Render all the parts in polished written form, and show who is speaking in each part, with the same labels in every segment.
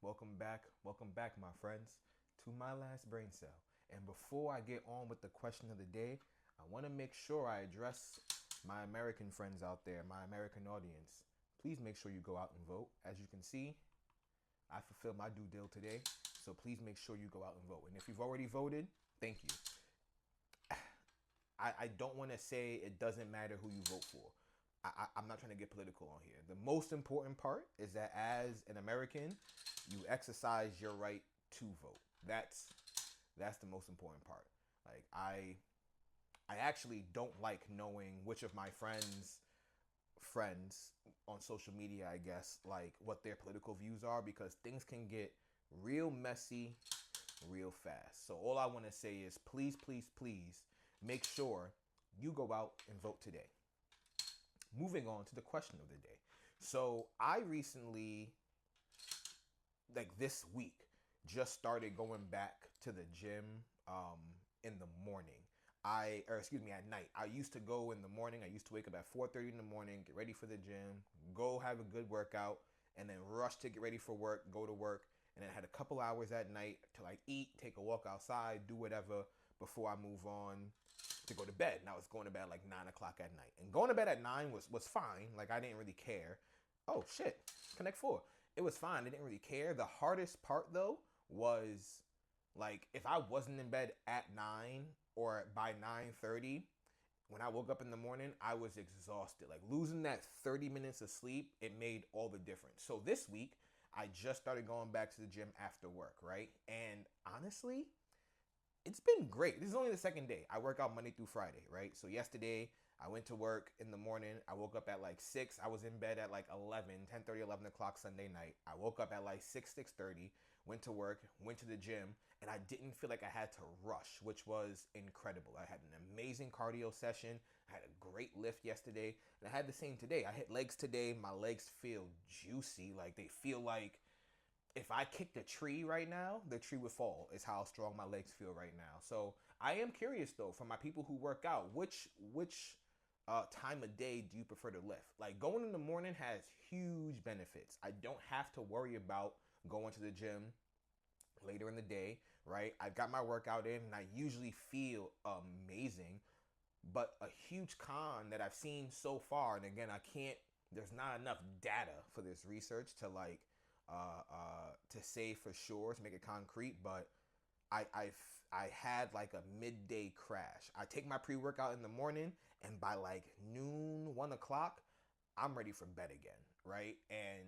Speaker 1: welcome back, my friends, to my last brain cell. And before I get on with the question of the day, I want to make sure I address my American friends out there, my American audience. Please make sure you go out and vote. As you can see, I fulfilled my due deal today, so please make sure you go out and vote. And if you've already voted, thank you. I don't want to say it doesn't matter who you vote for. I'm not trying to get political on here. The most important part is that as an American, you exercise your right to vote. That's the most important part. Like I actually don't like knowing which of my friends on social media, I guess, like what their political views are because things can get real messy real fast. So all I want to say is please, please, please make sure you go out and vote today. Moving on to the question of the day. So I recently, like this week, just started going back to the gym in the morning. At night. I used to go in the morning. I used to wake up at 4:30 in the morning, get ready for the gym, go have a good workout, and then rush to get ready for work, go to work, and then I had a couple hours at night to like eat, take a walk outside, do whatever before I move on to go to bed. And I was going to bed at like 9 o'clock at night. And going to bed at 9 was fine. Like I didn't really care. Oh shit. Connect 4. It was fine. I didn't really care. The hardest part though was like if I wasn't in bed at 9 or by 9:30, when I woke up in the morning, I was exhausted. Like losing that 30 minutes of sleep, it made all the difference. So this week, I just started going back to the gym after work, right? And honestly, it's been great. This is only the second day. I work out Monday through Friday, right? So yesterday I went to work in the morning. I woke up at like 6. I was in bed at like 10:30, 11 o'clock Sunday night. I woke up at like 6:30, went to work, went to the gym, and I didn't feel like I had to rush, which was incredible. I had an amazing cardio session. I had a great lift yesterday, and I had the same today. I hit legs today. My legs feel juicy. Like they feel like if I kicked a tree right now, the tree would fall. Is how strong my legs feel right now. So I am curious though, for my people who work out, which time of day do you prefer to lift? Like going in the morning has huge benefits. I don't have to worry about going to the gym later in the day, right? I got my workout in and I usually feel amazing. But a huge con that I've seen so far, and again, there's not enough data for this research to to say for sure to make it concrete, but I had like a midday crash. I take my pre-workout in the morning and by like noon, 1 o'clock, I'm ready for bed again, right? And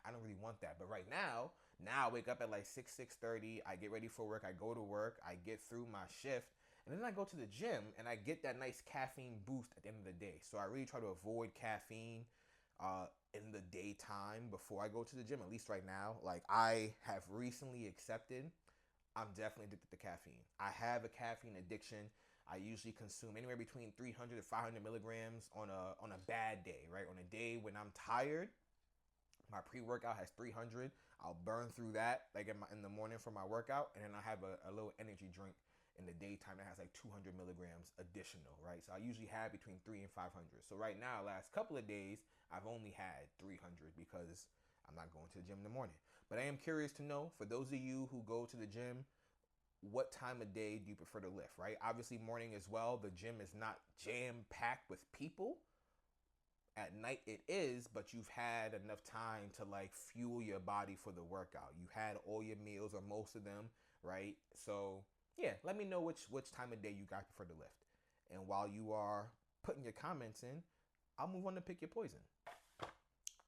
Speaker 1: I don't really want that. But right now I wake up at like 6:30. I get ready for work. I go to work. I get through my shift. And then I go to the gym and I get that nice caffeine boost at the end of the day. So I really try to avoid caffeine in the daytime before I go to the gym, at least right now. Like I have recently accepted I'm definitely addicted to caffeine. I have a caffeine addiction. I usually consume anywhere between 300 to 500 milligrams on a bad day, right? On a day when I'm tired, my pre-workout has 300. I'll burn through that like in the morning for my workout, and then I have a little energy drink in the daytime that has like 200 milligrams additional, right? So I usually have between 3 and 500. So right now, last couple of days, I've only had 300 because I'm not going to the gym in the morning. But I am curious to know, for those of you who go to the gym, what time of day do you prefer to lift, right? Obviously morning as well. The gym is not jam packed with people. At night it is, but you've had enough time to like fuel your body for the workout. You had all your meals or most of them, right? So yeah, let me know which time of day you guys prefer to lift. And while you are putting your comments in, I'll move on to pick your poison.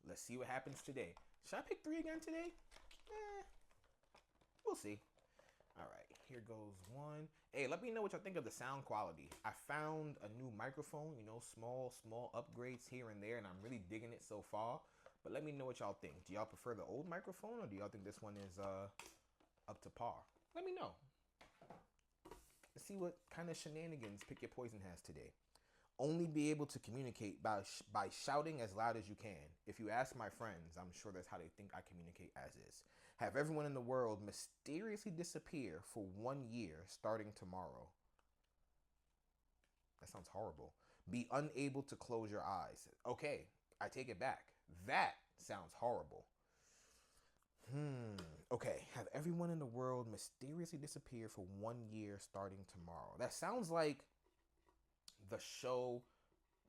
Speaker 1: Let's see what happens today. Should I pick 3 again today? We'll see. All right, here goes 1. Hey, let me know what y'all think of the sound quality. I found a new microphone, small upgrades here and there, and I'm really digging it so far. But let me know what y'all think. Do y'all prefer the old microphone, or do y'all think this one is up to par? Let me know. Let's see what kind of shenanigans Pick Your Poison has today. Only be able to communicate by shouting as loud as you can. If you ask my friends, I'm sure that's how they think I communicate as is. Have everyone in the world mysteriously disappear for 1 year starting tomorrow. That sounds horrible. Be unable to close your eyes. Okay, I take it back. That sounds horrible. everyone in the world mysteriously disappeared for 1 year starting tomorrow. That sounds like the show,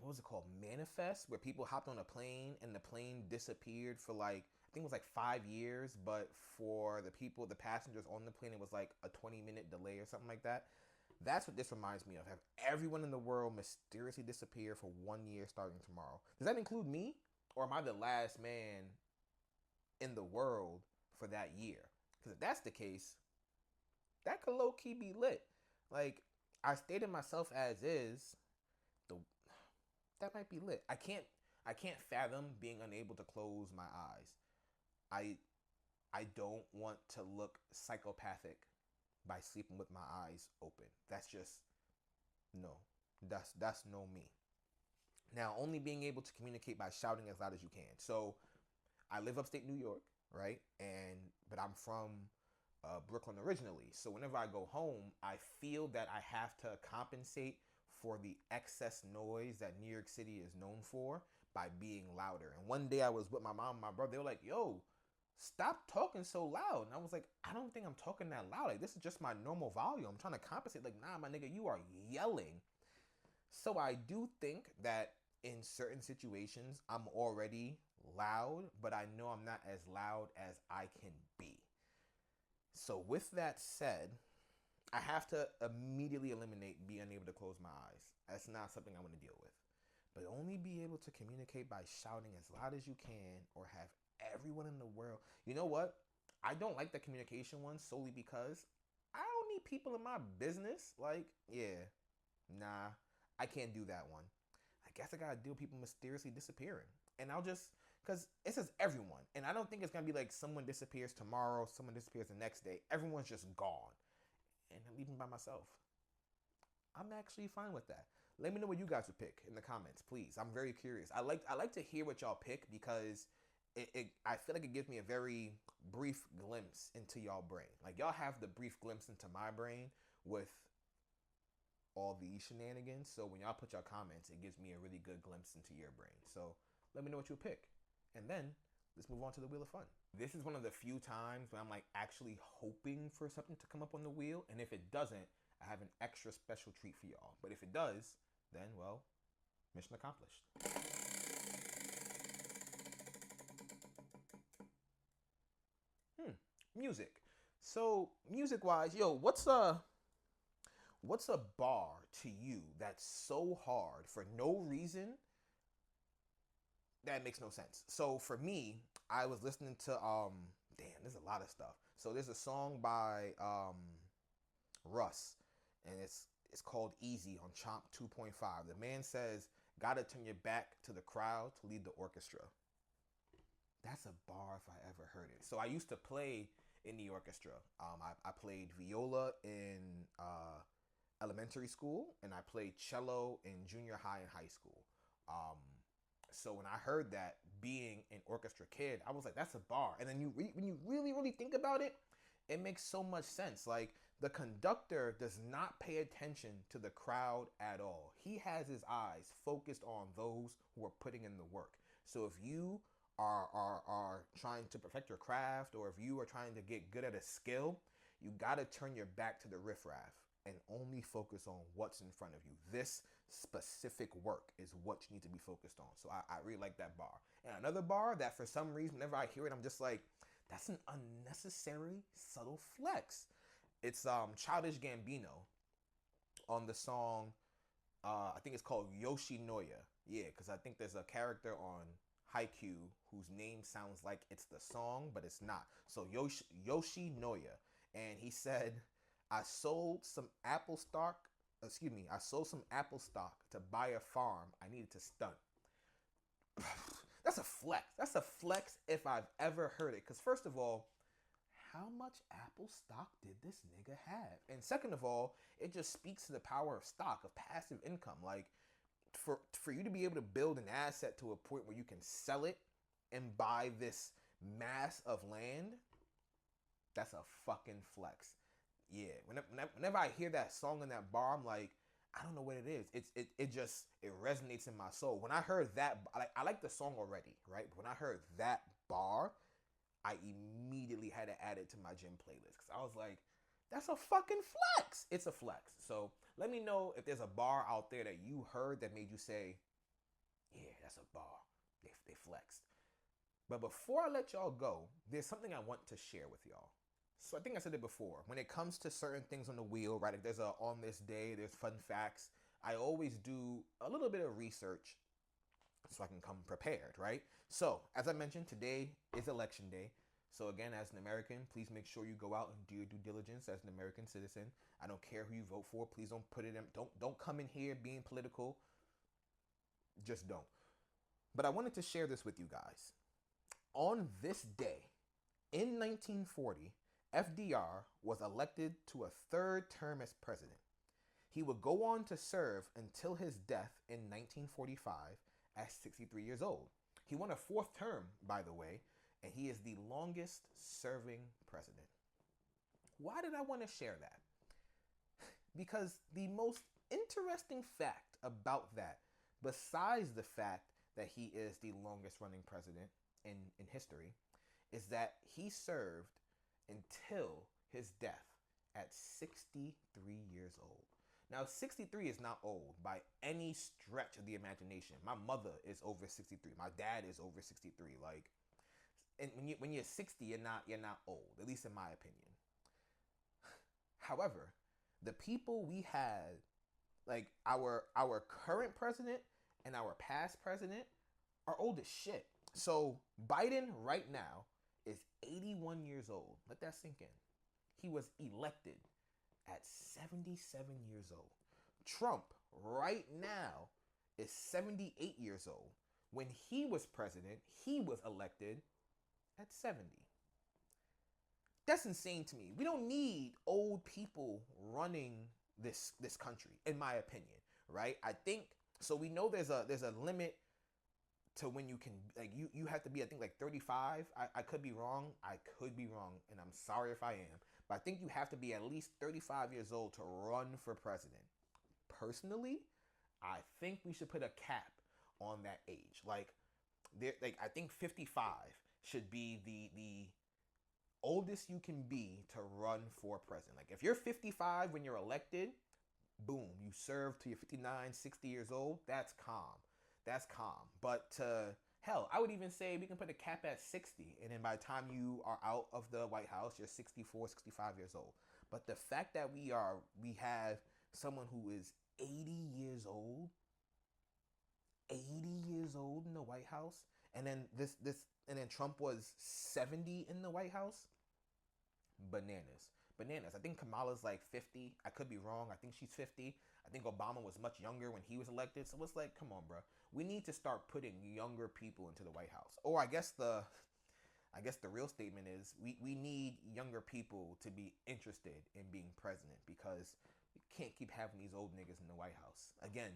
Speaker 1: what was it called? Manifest, where people hopped on a plane and the plane disappeared for like, I think it was like 5 years, but for the passengers on the plane, it was like a 20-minute delay or something like that. That's what this reminds me of. Have everyone in the world mysteriously disappear for 1 year starting tomorrow. Does that include me? Or am I the last man in the world for that year? Because if that's the case, that could low-key be lit. Like, I stated myself as is, the that might be lit. I can't fathom being unable to close my eyes. I don't want to look psychopathic by sleeping with my eyes open. That's just no. That's no me. Now, only being able to communicate by shouting as loud as you can. So, I live upstate New York, right? But I'm from Brooklyn originally. So whenever I go home, I feel that I have to compensate for the excess noise that New York City is known for by being louder. And one day I was with my mom and my brother. They were like, yo, stop talking so loud. And I was like, I don't think I'm talking that loud. Like, this is just my normal volume. I'm trying to compensate. Like, nah, my nigga, you are yelling. So I do think that in certain situations, I'm already loud, but I know I'm not as loud as I can be. So with that said, I have to immediately eliminate being unable to close my eyes. That's not something I want to deal with. But only be able to communicate by shouting as loud as you can, or have everyone in the world. You know what? I don't like the communication one solely because I don't need people in my business. Like, yeah, nah, I can't do that one. I guess I gotta deal with people mysteriously disappearing. And I'll just, because it says everyone. And I don't think it's gonna be like someone disappears tomorrow, someone disappears the next day. Everyone's just gone. And I leave me by myself. I'm actually fine with that. Let me know what you guys would pick in the comments, please. I'm very curious. I like to hear what y'all pick, because I feel like it gives me a very brief glimpse into y'all brain. Like, y'all have the brief glimpse into my brain with all the shenanigans. So when y'all put your comments, it gives me a really good glimpse into your brain. So let me know what you pick. And then let's move on to the Wheel of Fun. This is one of the few times when I'm like actually hoping for something to come up on the wheel. And if it doesn't, I have an extra special treat for y'all. But if it does, then, well, mission accomplished. Music. So music-wise, yo, what's a bar to you that's so hard for no reason that makes no sense? So for me, I was listening to damn, there's a lot of stuff. So there's a song by Russ, and it's called Easy on Chomp 2.5. The man says, "Gotta turn your back to the crowd to lead the orchestra." That's a bar if I ever heard it. So I used to play in the orchestra. I played viola in elementary school, and I played cello in junior high and high school. So when I heard that, being an orchestra kid, I was like, that's a bar. And then when you really, really think about it, it makes so much sense. Like, the conductor does not pay attention to the crowd at all. He has his eyes focused on those who are putting in the work. So if you are trying to perfect your craft, or if you are trying to get good at a skill, you got to turn your back to the riffraff and only focus on what's in front of you. This specific work is what you need to be focused on. So I really like that bar. And another bar that for some reason, whenever I hear it, I'm just like, that's an unnecessary subtle flex. It's Childish Gambino on the song, I think it's called Yoshinoya. Yeah, because I think there's a character on Haikyuu whose name sounds like it's the song, but it's not. So Yoshinoya. And he said, I sold some apple stock to buy a farm I needed to stunt. That's a flex. That's a flex if I've ever heard it. Because first of all, how much apple stock did this nigga have? And second of all, it just speaks to the power of stock, of passive income. Like, for you to be able to build an asset to a point where you can sell it and buy this mass of land, that's a fucking flex. Yeah, whenever I hear that song in that bar, I'm like, I don't know what it is. It resonates in my soul. When I heard that, I like the song already, right? But when I heard that bar, I immediately had to add it to my gym playlist because I was like, that's a fucking flex. It's a flex. So let me know if there's a bar out there that you heard that made you say, yeah, that's a bar. They flexed. But before I let y'all go, there's something I want to share with y'all. So I think I said it before. When it comes to certain things on the wheel, right? If there's a on this day, there's fun facts. I always do a little bit of research so I can come prepared, right? So, as I mentioned, today is election day. So again, as an American, please make sure you go out and do your due diligence as an American citizen. I don't care who you vote for. Please don't put it in. Don't come in here being political. Just don't. But I wanted to share this with you guys. On this day, in 1940, FDR was elected to a third term as president. He would go on to serve until his death in 1945 at 63 years old. He won a fourth term, by the way, and he is the longest serving president. Why did I want to share that? Because the most interesting fact about that, besides the fact that he is the longest running president in history, is that he served until his death at 63 years old. Now, 63 is not old by any stretch of the imagination. My mother is over 63. My dad is over 63. Like, and when you're 60, you're not old, at least in my opinion. However, the people we had, like our current president and our past president, are old as shit. So Biden right now is 81 years old. Let that sink in. He was elected at 77 years old. Trump right now is 78 years old. When he was president, he was elected at 70. That's insane to me. We don't need old people running this country, in my opinion, right? I think so. We know there's a limit to when you can, like, you have to be, I think, like 35. I could be wrong. And I'm sorry if I am. But I think you have to be at least 35 years old to run for president. Personally, I think we should put a cap on that age. Like I think 55 should be the oldest you can be to run for president. Like if you're 55 when you're elected, boom, you serve till you're 59, 60 years old. That's calm. But hell, I would even say we can put a cap at 60. And then by the time you are out of the White House, you're 64, 65 years old. But the fact that we have someone who is 80 years old in the White House, and then and then Trump was 70 in the White House. Bananas. I think Kamala's like 50. I could be wrong. I think she's 50. I think Obama was much younger when he was elected. So it's like, come on, bro. We need to start putting younger people into the White House. Or I guess the real statement is we need younger people to be interested in being president, because we can't keep having these old niggas in the White House. Again,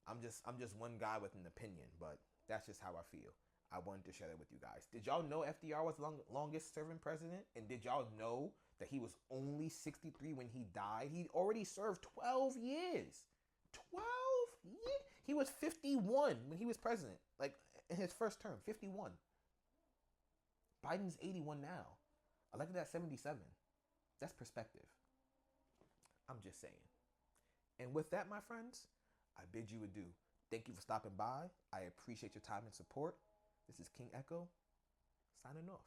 Speaker 1: I'm just one guy with an opinion, but that's just how I feel. I wanted to share that with you guys. Did y'all know FDR was the longest serving president? And did y'all know that he was only 63 when he died? He already served 12 years. 12 years? He was 51 when he was president. Like, in his first term, 51. Biden's 81 now. Elected at 77. That's perspective. I'm just saying. And with that, my friends, I bid you adieu. Thank you for stopping by. I appreciate your time and support. This is King Echo, signing off.